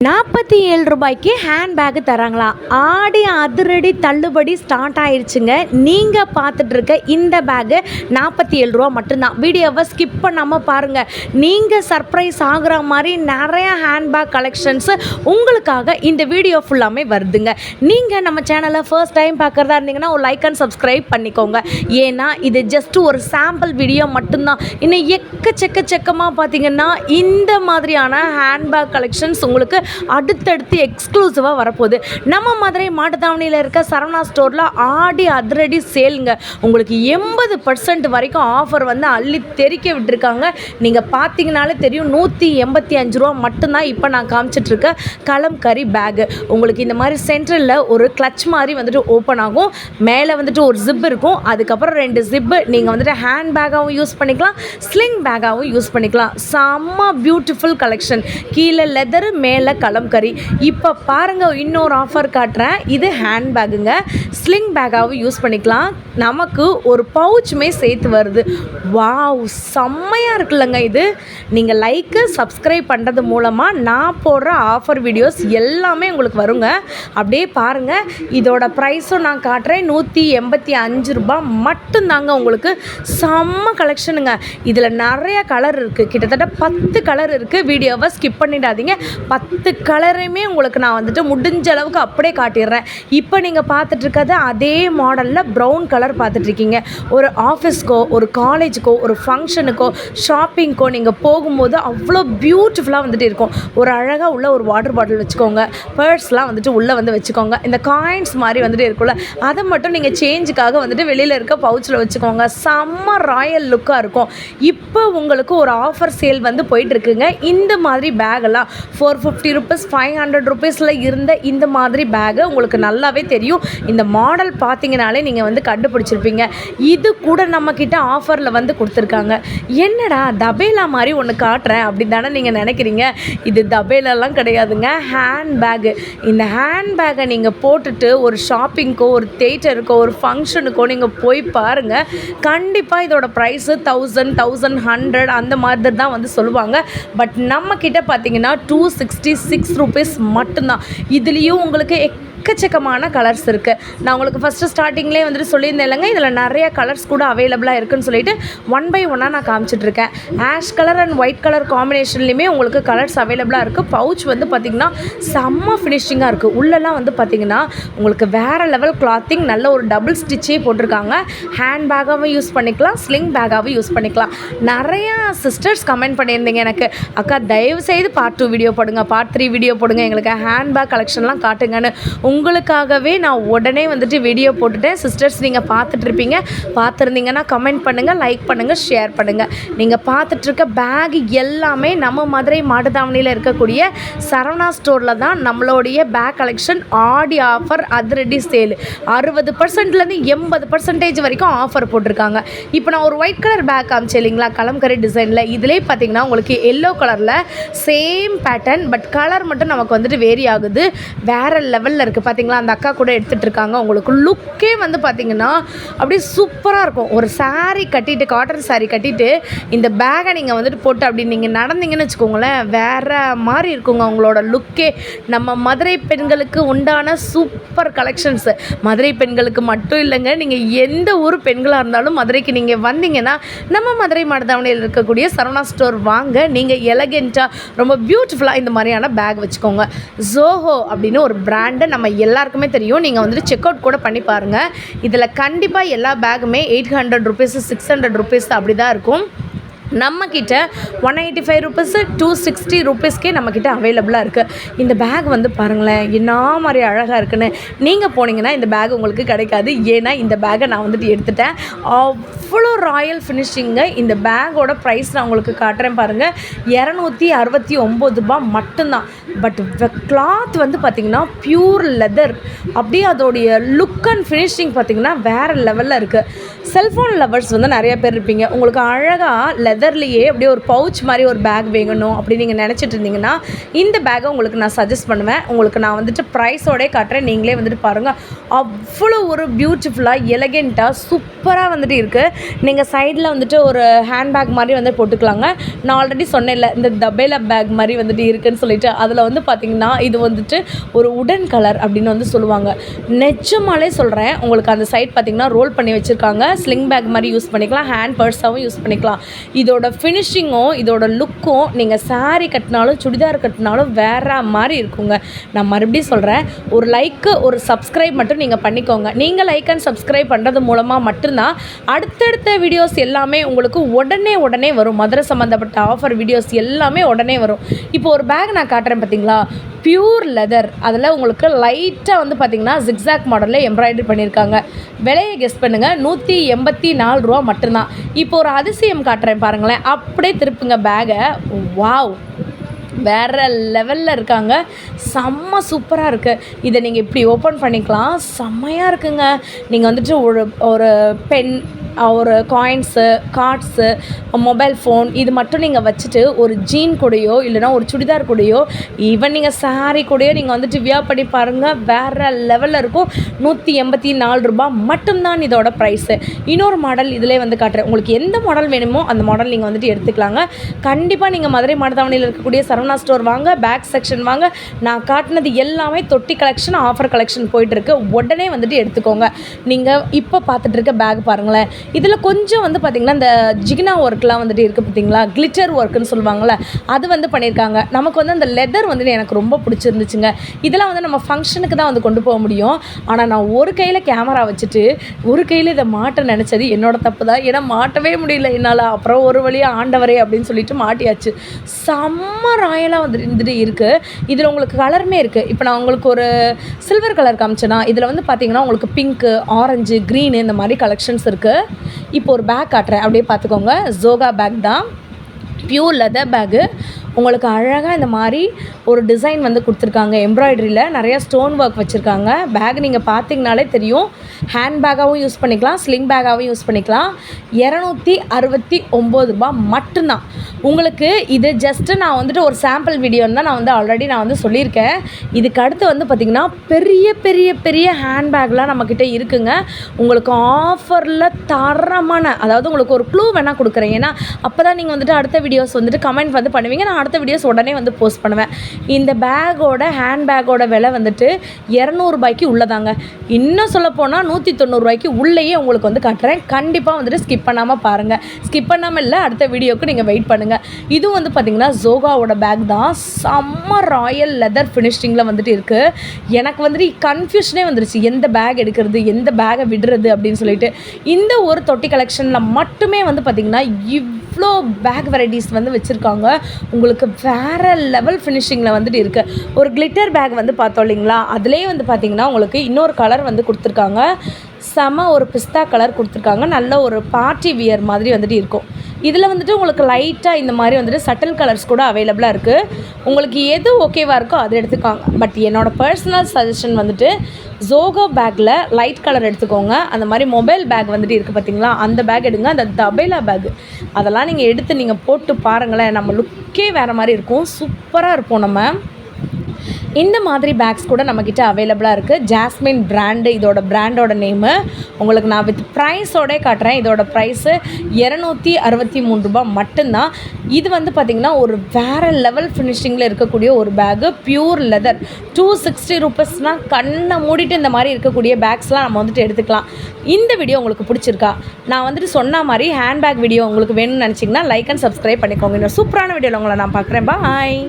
47 ரூபாய்க்கு hand bag தராங்களா? ஆடி அதிரடி தள்ளுபடி ஸ்டார்ட் ஆயிடுச்சுங்க. நீங்கள் பார்த்துட்டு இருக்க இந்த பேக்கு 47 ரூபா மட்டும்தான். வீடியோவை ஸ்கிப் பண்ணாமல் பாருங்கள். நீங்கள் சர்ப்ரைஸ் ஆகிற மாதிரி நிறைய ஹேண்ட் பேக் கலெக்ஷன்ஸு உங்களுக்காக இந்த வீடியோ ஃபுல்லாமே வருதுங்க. நீங்கள் நம்ம சேனலை ஃபர்ஸ்ட் டைம் பார்க்குறதா இருந்தீங்கன்னா ஒரு லைக் அண்ட் சப்ஸ்கிரைப் பண்ணிக்கோங்க. ஏன்னா இது ஜஸ்ட் ஒரு சாம்பிள் வீடியோ மட்டும்தான். இன்னும் எக்கச்சக்கமாக பார்த்தீங்கன்னா இந்த மாதிரியான ஹேண்ட் பேக் கலெக்ஷன்ஸ் உங்களுக்கு அடுத்தடுத்து எக்ஸ்க்ளூசிவாக வரப்போகுது. நம்ம மதுரை மாட்டுத்தாவணியில் இருக்க சரவணா ஸ்டோரில் ஆடி அதிரடி சேலுங்க. உங்களுக்கு 80% வரைக்கும் ஆஃபர் வந்து அள்ளி தெறிக்க விட்டுருக்காங்க. நீங்கள் பார்த்தீங்கனாலே தெரியும். 185 ரூபா மட்டும்தான் இப்போ நான் காமிச்சிட்ருக்க கலம்கரி பேகு. உங்களுக்கு இந்த மாதிரி சென்ட்ரலில் ஒரு கிளச் மாதிரி வந்துட்டு ஓப்பன் ஆகும். மேலே வந்துட்டு ஒரு ஜிப் இருக்கும். அதுக்கப்புறம் 2 ஜிப்பு நீங்கள் வந்துட்டு ஹேண்ட் பேக்காகவும் யூஸ் பண்ணிக்கலாம், ஸ்லிங் பேக்காகவும் யூஸ் பண்ணிக்கலாம். செம்ம பியூட்டிஃபுல் கலெக்ஷன். கீழே லெதரு, மேலே கலம்கரி. இப்போ பாருங்கள், இன்னொரு ஆஃபர் காட்டுறேன். இது ஹேண்ட் பேக்குங்க. ஸ்லிங் பேக்காகவும் யூஸ் பண்ணிக்கலாம். நமக்கு ஒரு பவுச்சுமே சேர்த்து வருது. வாவ், செம்மையாக இருக்குல்லங்க இது. நீங்கள் லைக்கு சப்ஸ்கிரைப் பண்ணுறது மூலமாக நான் போடுற ஆஃபர் வீடியோஸ் எல்லாமே உங்களுக்கு வருங்க. அப்படியே பாருங்கள், இதோட ப்ரைஸும் நான் காட்டுறேன். 185 ரூபா மட்டும்தாங்க. உங்களுக்கு செம்ம கலெக்ஷனுங்க. இதில் நிறைய கலர் இருக்குது. கிட்டத்தட்ட 10 கலர் இருக்குது. வீடியோவை ஸ்கிப் பண்ணிடாதீங்க. 10 கலரையுமே உங்களுக்கு நான் வந்துட்டு முடிஞ்ச அளவுக்கு அப்படியே காட்டிடுறேன். இப்போ நீங்கள் பார்த்துட்ருக்கிறது அதே மாடலில் ப்ரௌன் கலர் பார்த்துட்ருக்கீங்க. ஒரு ஆஃபீஸ்க்கோ, ஒரு காலேஜுக்கோ, ஒரு ஃபங்க்ஷனுக்கோ, ஷாப்பிங்க்கோ நீங்கள் போகும்போது அவ்வளோ பியூட்டிஃபுல்லாக வந்துட்டு இருக்கும். ஒரு அழகாக உள்ள ஒரு வாட்டர் பாட்டில் வச்சுக்கோங்க. பர்ஸ்லாம் வந்துட்டு உள்ளே வந்து வச்சுக்கோங்க. இந்த காயின்ஸ் மாதிரி வந்துட்டு இருக்குல்ல, அதை மட்டும் நீங்கள் சேஞ்சுக்காக வந்துட்டு வெளியில் இருக்க பவுச்சில் வச்சுக்கோங்க. செம்ம ராயல் லுக்காக இருக்கும். இப்போ உங்களுக்கு ஒரு ஆஃபர் சேல் வந்து போயிட்டுருக்குங்க. இந்த மாதிரி பேகெல்லாம் 450 ருபீஸ், 500 ருபீஸில் இருந்த இந்த மாதிரி பேகு உங்களுக்கு நல்லாவே தெரியும். இந்த மாடல் பார்த்தீங்கனாலே நீங்கள் வந்து கண்டுபிடிச்சிருப்பீங்க. இது கூட நம்மக்கிட்ட ஆஃபரில் வந்து கொடுத்துருக்காங்க. என்னடா தபேலா மாதிரி ஒன்று காட்டுறேன் அப்படின்னு தானே நீங்கள் நினைக்கிறீங்க. இது தபேலாலாம் கிடையாதுங்க, ஹேண்ட் பேகு. இந்த ஹேண்ட் பேக்கை நீங்கள் போட்டுட்டு ஒரு ஷாப்பிங்க்கோ, ஒரு தேட்டருக்கோ, ஒரு ஃபங்க்ஷனுக்கோ நீங்கள் போய் பாருங்கள். கண்டிப்பாக இதோட ப்ரைஸு 1000, 1100 அந்த மாதிரி தான் வந்து சொல்லுவாங்க. பட் நம்மக்கிட்ட பார்த்தீங்கன்னா 266 ருபீஸ் மட்டும்தான். இதுலேயும் உங்களுக்கு எக்கச்சக்கமான கலர்ஸ் இருக்குது. நான் உங்களுக்கு ஃபஸ்ட்டு ஸ்டார்டிங்லேயே வந்துட்டு சொல்லியிருந்தேன் இல்லைங்க, இதில் நிறைய கலர்ஸ் கூட அவைலபிளாக இருக்குதுன்னு சொல்லிட்டு 1 by 1 நான் காமிச்சிட்ருக்கேன். Ash colour and white colour காம்பினேஷன்லேயுமே உங்களுக்கு கலர்ஸ் அவைலபிளாக இருக்குது. பவுச் வந்து பார்த்திங்கன்னா செம்ம ஃபினிஷிங்காக இருக்குது. உள்ளெல்லாம் வந்து பார்த்திங்கன்னா உங்களுக்கு வேறு லெவல் கிளாத்திங், நல்ல ஒரு டபுள் ஸ்டிச்சே போட்டிருக்காங்க. ஹேண்ட் பேக்காகவும் யூஸ் பண்ணிக்கலாம், ஸ்லிங் பேக்காகவும் யூஸ் பண்ணிக்கலாம். நிறையா சிஸ்டர்ஸ் கமெண்ட் பண்ணியிருந்தீங்க எனக்கு, அக்கா தயவுசெய்து பார்ட் 2 வீடியோ போடுங்க, பார்ட் 3 வீடியோ போடுங்க, எங்களுக்கு ஹேண்ட் பேக் கலெக்ஷன்லாம் காட்டுங்கன்னு. உங்களுக்காகவே நான் உடனே வந்துட்டு வீடியோ போட்டுட்டேன். சிஸ்டர்ஸ் நீங்கள் பார்த்துட்ருப்பீங்க. பார்த்துருந்தீங்கன்னா கமெண்ட் பண்ணுங்கள், லைக் பண்ணுங்கள், ஷேர் பண்ணுங்கள். நீங்கள் பார்த்துட்ருக்க பேக் எல்லாமே நம்ம மதுரை மாட்டுத்தாவணியில் இருக்கக்கூடிய சரவணா ஸ்டோரில் தான் நம்மளுடைய பேக் கலெக்ஷன் ஆடி ஆஃபர் அதிரடி சேல் 60%லேருந்து 80% வரைக்கும் ஆஃபர் போட்டிருக்காங்க. இப்போ நான் ஒரு ஒயிட் கலர் பேக் காமிச்சேன் இல்லைங்களா, கலம்கரி டிசைனில். இதிலே பார்த்தீங்கன்னா உங்களுக்கு எல்லோ கலரில் சேம் பேட்டர்ன், பட் கலர் மட்டும் நமக்கு வந்துட்டு வேரி ஆகுது. வேறு லெவலில் இருக்குது. பார்த்தீங்களா, அந்த அக்கா கூட எடுத்துகிட்டு இருக்காங்க. உங்களுக்கு லுக்கே வந்து பார்த்தீங்கன்னா அப்படியே சூப்பராக இருக்கும். ஒரு சாரீ கட்டிட்டு, காட்டன் சாரீ கட்டிட்டு இந்த பேக்கை நீங்கள் வந்துட்டு போட்டு அப்படி நீங்கள் நடந்தீங்கன்னு வச்சுக்கோங்களேன், வேறு மாதிரி இருக்குங்க உங்களோட லுக்கே. நம்ம மதுரை பெண்களுக்கு உண்டான சூப்பர் கலெக்ஷன்ஸு. மதுரை பெண்களுக்கு மட்டும் இல்லைங்க, நீங்கள் எந்த ஊர் பெண்களாக இருந்தாலும் மதுரைக்கு நீங்கள் வந்தீங்கன்னா நம்ம மதுரை மாட்டுத்தாவணியில் இருக்கக்கூடிய சரவணா ஸ்டோர் வாங்க. நீங்கள் எலகெண்ட்டாக ரொம்ப பியூட்டிஃபுல்லாக இந்த மாதிரியான பேக் வச்சுக்கோங்க. ஜோஹோ அப்படின்னு ஒரு பிராண்டு நம்ம எல்லாருக்குமே தெரியும். நீங்கள் வந்துட்டு செக் அவுட் கூட பண்ணி பாருங்கள். இதில் கண்டிப்பாக எல்லா பேக்குமே 800 ருபீஸ், 600 ருபீஸ் அப்படி தான் இருக்கும். நம்மக்கிட்ட 185 ருபீஸ், 260 ருபீஸ்க்கே நம்மக்கிட்ட அவைலபிளாக இருக்குது. இந்த பேக் வந்து பாருங்களேன், என்ன மாதிரி அழகாக இருக்குன்னு. நீங்கள் போனீங்கன்னா இந்த பேக் உங்களுக்கு கிடைக்காது. ஏன்னா இந்த பேக்கை நான் வந்துட்டு எடுத்துட்டேன். அவ்வளோ ராயல் ஃபினிஷிங்க. இந்த பேக்கோட ப்ரைஸ் நான் உங்களுக்கு காட்டுறேன் பாருங்கள். 269 ரூபா மட்டும்தான். பட் கிளாத் வந்து பார்த்திங்கன்னா பியூர் லெதர். அப்படியே அதோடைய லுக் அண்ட் ஃபினிஷிங் பார்த்திங்கன்னா வேறு லெவலில் இருக்குது. செல்ஃபோன் லவர்ஸ் வந்து நிறைய பேர் இருப்பீங்க. உங்களுக்கு அழகாக லெதர்லேயே அப்படியே ஒரு பவுச் மாதிரி ஒரு பேக் வேணும் அப்படின்னு நீங்கள் நினச்சிட்டு இருந்தீங்கன்னா இந்த பேக்கை உங்களுக்கு நான் சஜஸ்ட் பண்ணுவேன். உங்களுக்கு நான் வந்துட்டு ப்ரைஸோடே காட்டுறேன், நீங்களே வந்துட்டு பாருங்கள். அவ்வளோ ஒரு பியூட்டிஃபுல்லாக எலகெண்ட்டாக சூப்பராக வந்துட்டு இருக்குது. நீங்கள் சைடில் வந்துட்டு ஒரு ஹேண்ட்பேக் மாதிரி வந்து போட்டுக்கலாங்க. நான் ஆல்ரெடி சொன்னேன்ல இந்த தபேலா பேக் மாதிரி வந்துட்டு இருக்குதுன்னு சொல்லிட்டு, அதில் வந்து பார்த்திங்கன்னா இது வந்துட்டு ஒரு உடன் கலர் அப்படின்னு வந்து சொல்லுவாங்க. நிஜமாலே சொல்கிறேன், உங்களுக்கு அந்த சைட் பார்த்திங்கன்னா ரோல் பண்ணி வச்சுருக்காங்க. ஸ்லிங் பேக் மாதிரி யூஸ் பண்ணிக்கலாம், ஹேண்ட் பர்ஸாகவும் யூஸ் பண்ணிக்கலாம். இதோட ஃபினிஷிங்கும் இதோட லுக்கும் நீங்கள் சாரீ கட்டினாலும் சுடிதார் கட்டினாலும் வேறு மாதிரி இருக்குங்க. நான் மறுபடியும் சொல்கிறேன், ஒரு லைக்கு ஒரு சப்ஸ்கிரைப் மட்டும் நீங்கள் பண்ணிக்கோங்க. நீங்கள் லைக் அண்ட் சப்ஸ்கிரைப் பண்ணுறது மூலமாக மட்டும்தான் அடுத்தடுத்த வீடியோஸ் எல்லாமே உங்களுக்கு உடனே வரும். மதுரை சம்மந்தப்பட்ட ஆஃபர் வீடியோஸ் எல்லாமே உடனே வரும். இப்போ ஒரு பேக் நான் காட்டுறேன் பார்த்தீங்களா, பியூர் லெதர். அதில் உங்களுக்கு லைட்டாக வந்து பார்த்திங்கன்னா ஜிக்ஸாக் மாடலில் எம்ப்ராய்டரி பண்ணியிருக்காங்க. விலையை கெஸ் பண்ணுங்கள், 184 ரூபா மட்டும்தான். இப்போ ஒரு அதிசயம் காட்டுறேன் பாருங்களேன், அப்படியே திருப்புங்க பேகை. வாவ், வேறு லெவலில் இருக்காங்க. செம்ம சூப்பராக இருக்குது. இதை நீங்கள் இப்படி ஓப்பன் பண்ணிக்கலாம், செம்மையாக இருக்குங்க. நீங்கள் வந்துட்டு ஒரு பென், ஒரு காயின்ஸு, கார்ட்ஸு, மொபைல் ஃபோன் இது மட்டும் நீங்கள் வச்சுட்டு ஒரு ஜீன் கூடையோ இல்லைனா ஒரு சுடிதார் கூடையோ ஈவன் நீங்கள் சாரீ கூடையோ நீங்கள் வந்துட்டு வியர் பண்ணி பாருங்கள், வேறு லெவலில் இருக்கும். 184 ரூபா மட்டும்தான் இதோட ப்ரைஸு. இன்னொரு மாடல் இதிலே வந்து காட்டுறேன். உங்களுக்கு எந்த மாடல் வேணுமோ அந்த மாடல் நீங்கள் வந்துட்டு எடுத்துக்கலாங்க. கண்டிப்பாக நீங்கள் மதுரை மாடத்தாவணியில் இருக்கக்கூடிய சரவணா ஸ்டோர் வாங்க, பேக் செக்ஷன் வாங்க. நான் காட்டினது எல்லாமே தொட்டி கலெக்ஷன், ஆஃபர் கலெக்ஷன் போயிட்டுருக்கு. உடனே வந்துட்டு எடுத்துக்கோங்க. நீங்கள் இப்போ பார்த்துட்டு இருக்க பேக் பாருங்களேன், இதில் கொஞ்சம் வந்து பார்த்திங்கன்னா இந்த ஜிகினா ஒர்க்லாம் வந்துட்டு இருக்குது பார்த்திங்களா, கிளிட்டர் ஒர்க்குன்னு சொல்லுவாங்கள்ல, அது வந்து பண்ணியிருக்காங்க. நமக்கு வந்து அந்த லெதர் வந்துட்டு எனக்கு ரொம்ப பிடிச்சிருந்துச்சுங்க. இதெல்லாம் வந்து நம்ம ஃபங்க்ஷனுக்கு தான் வந்து கொண்டு போக முடியும். ஆனால் நான் ஒரு கையில் கேமரா வச்சுட்டு ஒரு கையில் இதை மாட்ட நினச்சது என்னோடய தப்பு தான். ஏன்னா மாட்டவே முடியல என்னால். அப்புறம் ஒரு வழியாக ஆண்டவரே அப்படின்னு சொல்லிட்டு மாட்டியாச்சு. செம்ம ராயலாக வந்துட்டு இருக்குது. இதில் உங்களுக்கு கலருமே இருக்குது. இப்போ நான் உங்களுக்கு ஒரு சில்வர் கலர் காமிச்சேன்னா இதில் வந்து பார்த்திங்கன்னா உங்களுக்கு பிங்க்கு, ஆரஞ்சு, க்ரீனு இந்த மாதிரி கலெக்ஷன்ஸ் இருக்குது. இப்போ ஒரு பேக் காட்டுறேன், அப்படியே பார்த்துக்கோங்க. ஜோகா பேக் தான், பியூர் லெதர் பேக்கு. உங்களுக்கு அழகாக இந்த மாதிரி ஒரு டிசைன் வந்து கொடுத்துருக்காங்க. எம்ப்ராய்டரியில் நிறையா ஸ்டோன் ஒர்க் வச்சுருக்காங்க. பேக் நீங்கள் பார்த்தீங்கனாலே தெரியும். ஹேண்ட் பேக்காகவும் யூஸ் பண்ணிக்கலாம், ஸ்லிங் பேக்காகவும் யூஸ் பண்ணிக்கலாம். 269 ரூபா மட்டும்தான். உங்களுக்கு இது ஜஸ்ட்டு நான் வந்துட்டு ஒரு சாம்பிள் வீடியோன்னு தான் நான் வந்து சொல்லியிருக்கேன். இதுக்கு அடுத்து வந்து பார்த்திங்கன்னா பெரிய பெரிய பெரிய ஹேண்ட் பேக்லாம் நம்மக்கிட்ட இருக்குங்க. உங்களுக்கு ஆஃபரில் தரமான, அதாவது உங்களுக்கு ஒரு க்ளூ வேணால் கொடுக்குறேன். ஏன்னா அப்போ தான் நீங்கள் வந்துட்டு அடுத்த வீடியோஸ் வந்துட்டு கமெண்ட் வந்து பண்ணுவீங்க. நான் அடுத்த வீடியோஸ் உடனே வந்து போஸ்ட் பண்ணுவேன். இந்த பேக்கோட ஹேண்ட் பேக்கோட விலை வந்துட்டு 200 ரூபாய்க்கு உள்ளதாங்க. இன்னும் சொல்லப்போனால் 190 ரூபாய்க்கு உள்ளேயே உங்களுக்கு வந்து காட்டுறேன். கண்டிப்பாக வந்துட்டு ஸ்கிப் பண்ணாமல் பாருங்கள். ஸ்கிப் பண்ணாமல் இல்லை, அடுத்த வீடியோக்கு நீங்கள் வெயிட் பண்ணுங்கள். இதுவும் வந்து பார்த்திங்கன்னா ஜோகாவோட பேக் தான். செம்ம ராயல் லெதர் ஃபினிஷிங்கில் வந்துட்டு இருக்குது. எனக்கு வந்துட்டு கன்ஃபியூஷனே வந்துருச்சு, எந்த பேக் எடுக்கிறது, எந்த பேக்கை விடுறது அப்படின்னு சொல்லிட்டு. இந்த ஒரு தொட்டி கலெக்ஷனில் மட்டுமே வந்து பார்த்திங்கன்னா இவ்வளோ பேக் வெரைட்டிஸ் வந்து வச்சுருக்காங்க. உங்களுக்கு வேறு லெவல் ஃபினிஷிங்கில் வந்துட்டு இருக்குது. ஒரு கிளிட்டர் பேக் வந்து பார்த்தோம் இல்லைங்களா, அதிலே வந்து பார்த்திங்கன்னா உங்களுக்கு இன்னொரு கலர் வந்து கொடுத்துருக்காங்க. செம ஒரு பிஸ்தா கலர் கொடுத்துருக்காங்க. நல்ல ஒரு பார்ட்டி வியர் மாதிரி வந்துட்டு இருக்கும். இதில் வந்துட்டு உங்களுக்கு லைட்டாக இந்த மாதிரி வந்துட்டு சட்டில் கலர்ஸ் கூட அவைலபிளாக இருக்குது. உங்களுக்கு எது ஓகேவாக இருக்கோ அதை எடுத்துக்காங்க. பட் என்னோடய பர்சனல் சஜஷன் வந்துட்டு ஜோகோ பேக்கில் லைட் கலர் எடுத்துக்கோங்க. அந்த மாதிரி மொபைல் பேக் வந்துட்டு இருக்குது பார்த்திங்களா, அந்த பேக் எடுங்க. அந்த தபேலா பேக் அதெல்லாம் நீங்கள் எடுத்து நீங்கள் போட்டு பாருங்களேன், நம்ம லுக்கே வேறு மாதிரி இருக்கும். சூப்பராக இருப்போம் நம்ம. இந்த மாதிரி பேக்ஸ் கூட நம்மக்கிட்ட அவைலபிளாக இருக்குது. ஜாஸ்மின் பிராண்டு இதோட பிராண்டோட நேமு. உங்களுக்கு நான் வித் ப்ரைஸோடே காட்டுறேன். இதோட ப்ரைஸு 263 ரூபா மட்டும்தான். இது வந்து பார்த்திங்கன்னா ஒரு வேறு லெவல் ஃபினிஷிங்கில் இருக்கக்கூடிய ஒரு பேக்கு, பியூர் லெதர். 260 ருபீஸ்னால் கண்ணை மூடிட்டு இந்த மாதிரி இருக்கக்கூடிய பேக்ஸ்லாம் நம்ம வந்துட்டு எடுத்துக்கலாம். இந்த வீடியோ உங்களுக்கு பிடிச்சிருக்கா? நான் வந்துட்டு சொன்ன மாதிரி ஹேண்ட் பேக் வீடியோ உங்களுக்கு வேணும்னு நினச்சிங்கன்னா லைக் அண்ட் சப்ஸ்கிரைப் பண்ணிக்கோங்க. இன்னும் சூப்பரான வீடியோவில் உங்களை நான் பார்க்குறேன். பாய்.